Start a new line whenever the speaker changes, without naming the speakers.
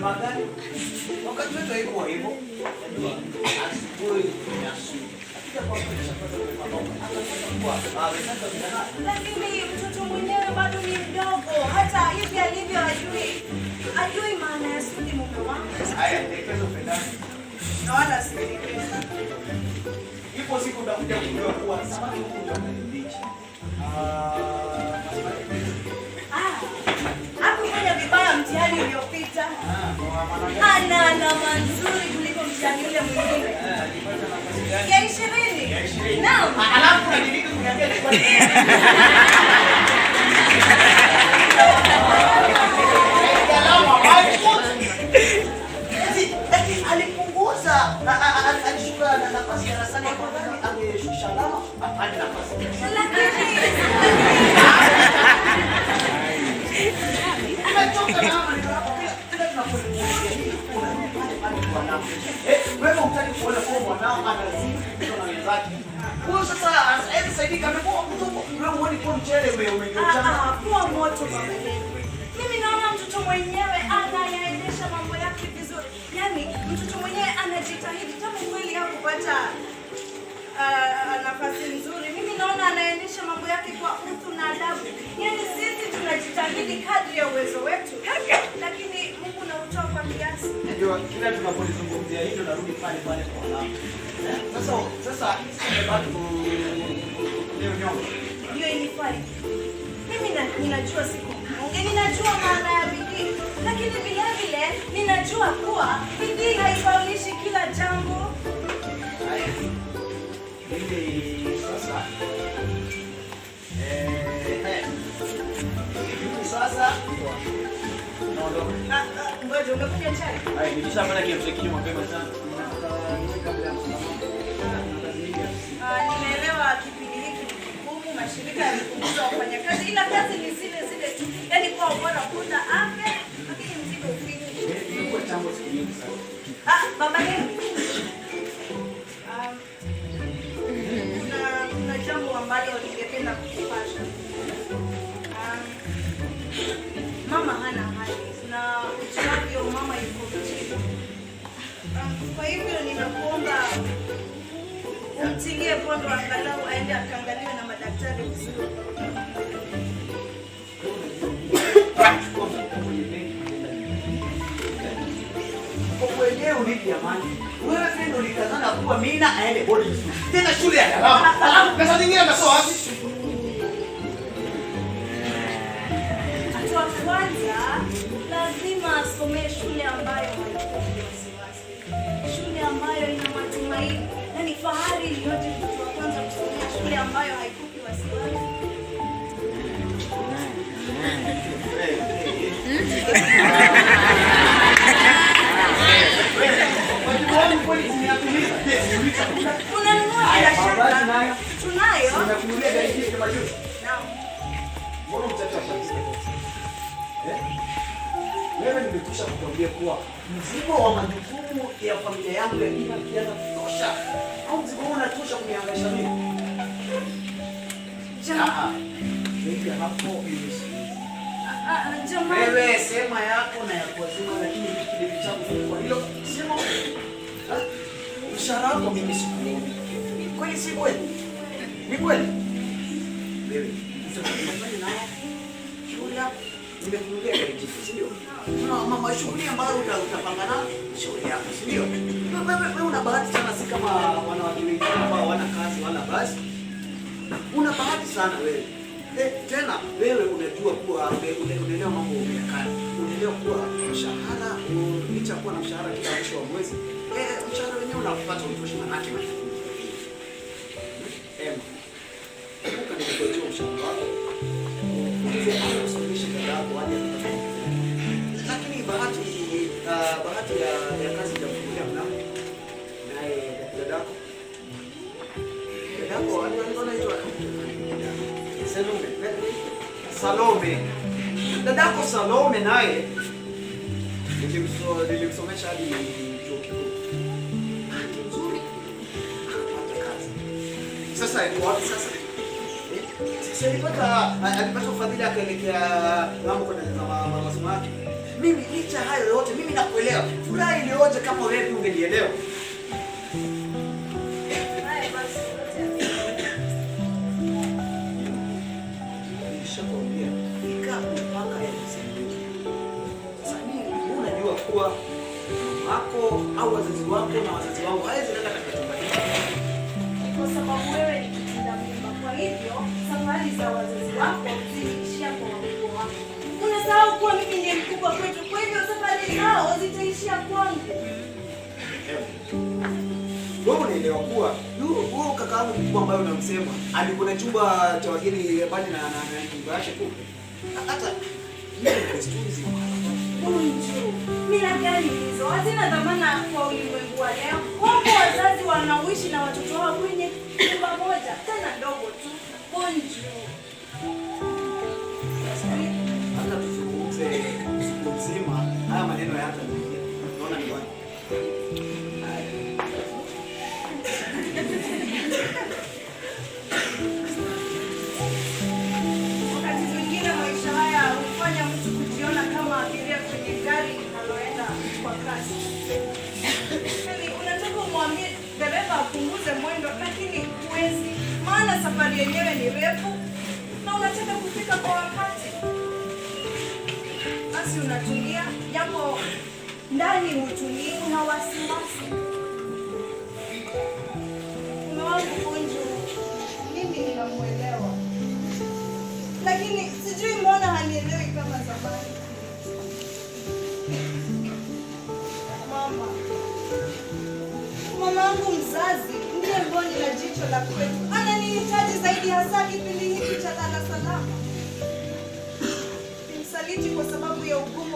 jamaa gani? Wakati wetu haikuwa hivyo. Asubuhi ni asubuhi.
Lakini mtoto mwenyewe bado ni mdogo. Hata hivi alivyo ajui maana ya sudi mume wangu.
Haya, tekezo pendani.
Na wala sielekeza.
Ipo siku utakuja kujua kuwa samaki huku ndio mnanidichi.
Hakufanya vibaya mtihani uliopita. Ana alama nzuri kuliko mtihani ule mwingine. Ya 20. Naam.
Alafu unajidiki kuniambia ni kwa nini? Alipunguza alishuka na nafasi ya darasani hapo ndani angeshusha alama hadi nafasi. Wewe unataka kuona kwa mwanao anazidi kupita na wenzake. Kwa sasa hivi saidika amekuwa mdogo. Wewe uone kwa mchele umegeuka.
Kwa moto baba. Mimi naona mtoto mwenyewe anayaendesha mambo yake vizuri. Yaani mtoto mwenyewe anajitahidi kama kweli hakupata nafasi nzuri. Mimi naona anaendesha mambo yake kwa utu na adabu. Yaani sisi tunajitahidi kadri ya uwezo wetu. Lakini Mungu na utoa kwa kiasi.
Ndio kila tunapolizungumzia hilo narudi pale kwa wanangu. Sasa bado leo nyongo.
Hiyo inifai. Mimi ninajua siku. Ninajua maana ya bidii. Lakini vile vile ninajua kuwa bidii haifaunishi kila jambo.
Ili sasa sasa
ngoja umekuja chai.
Hai nilishafanya kitu kingine mapema sana.
Nimeelewa kipindi hiki ni kigumu, mashirika yamepunguza wafanyakazi ila kazi ni zile zile tu. Yaani kwa ubora kuna afya lakini mzigo ufiki.
Nilikuwa chango siku nyingi sana.
Baba yangu. Kuna jambo ambalo ningependa kukupasha. Mama hana hali na ujuavyo mama yuko mjini. Kwa hivyo ninakuomba umtingie pondo angalau aende akaangaliwe na madaktari vizuri.
Wewe ulipi amani. Wewe tena ulikazana kuwa Mina aende boarding school. Tena shule ya gharama. Alafu pesa nyingine unatoa wapi?
Hatua kwanza lazima asomee shule ambayo haikupi wasiwasi. Shule ambayo ina matumaini. Na ni fahari yote mtu wa kwanza kusomea shule ambayo haikupi wasiwasi. Unanunua biashara? Tunayo.
Unakunulia gari hii kama hiyo?
Naam.
Mbona mtata kabisa? Wewe nimekwisha kukwambia kuwa mzigo wa majukumu ya familia yangu ya kina kianza kutosha. Au mzigo huu unatosha kuniangaisha mimi? Mimi hapo nimesikia.
Jamani.
Wewe sema yako na ya kuwazima lakini kile kitabu kwa hilo sema. Mshahara wako mimi sikuoni. Kweli si kweli? Ni kweli? Wewe unafanya nao shughuli yako. Nimekunulia gari jipya, si ndio? Mama shughuli ambayo utapanga nayo shughuli yako, si ndio? Wewe una bahati sana, si kama wanawake wengine ambao hawana kazi wala basi. Una bahati sana wewe. Tena wewe unajua kuwa unaelewa mambo ya kazi. Unaelewa kuwa mshahara licha kuwa na mshahara kila mwisho wa mwezi. Mshahara wenyewe unapata utoshi manake majukumu. Kumbuka nikupatia mshahara wako. Lakini bahati ya kazi ya kulia mnamo naye dadako anaitwa Salome. Dadako Salome naye nilimsomesha hadi chuo kikuu. Nzuri. Akapata kazi. Sasa wapi sasa? Sasa alipata ufadhili akaelekea mambo kwa masomo yake. Mimi licha hayo yote, mimi nakuelewa. Furaha ilioje kama wewe ungenielewa.
Haya basi,
nishakwambia fika mpaka ya msingi. Sasa mimi unajua kuwa wako au wazazi wako na wazazi wangu hawezi nenda katika chumba hiki.
kwa sababu wewe ni kitinda mimba. Kwa hivyo safari za wazazi wako zitaishia kwa wakubwa wako. Unasahau kuwa mimi ndiye mkubwa kwetu, kwa hivyo safari zao zitaishia kwangu.
Wewe unaelewa kuwa huyo kaka yangu mkubwa ambaye unamsema alikuwa na chumba cha wageni bali na nyumba yake kule. Hata mimi ni Kristo.
Unju, mila gani hizo? Hazina dhamana kwa ulimwengu wa leo. Wapo wazazi wanaoishi na watoto wao kwenye nyumba moja, tena ndogo tu. Unju.
Hata tuzungumze siku nzima haya maneno ya hata unaona ni wapi?
Wakati mwingine maisha haya hufanya mtu kujiona kama abiria kwenye gari linaloenda kwa kasi. Yaani unataka umwambie dereva apunguze mwendo, lakini huwezi, maana safari yenyewe ni refu na unataka kufika kwa wakati. Basi unatulia, japo ndani hutulii, una wasiwasi. Mume wangu Unju, mimi ninamuelewa, lakini sijui mbona hanielewi kama zamani. Mama wangu mzazi ndiye mboni la jicho la kwetu, ananihitaji zaidi, hasa kipindi hiki cha lala salama. Nimsaliti kwa sababu ya ugumu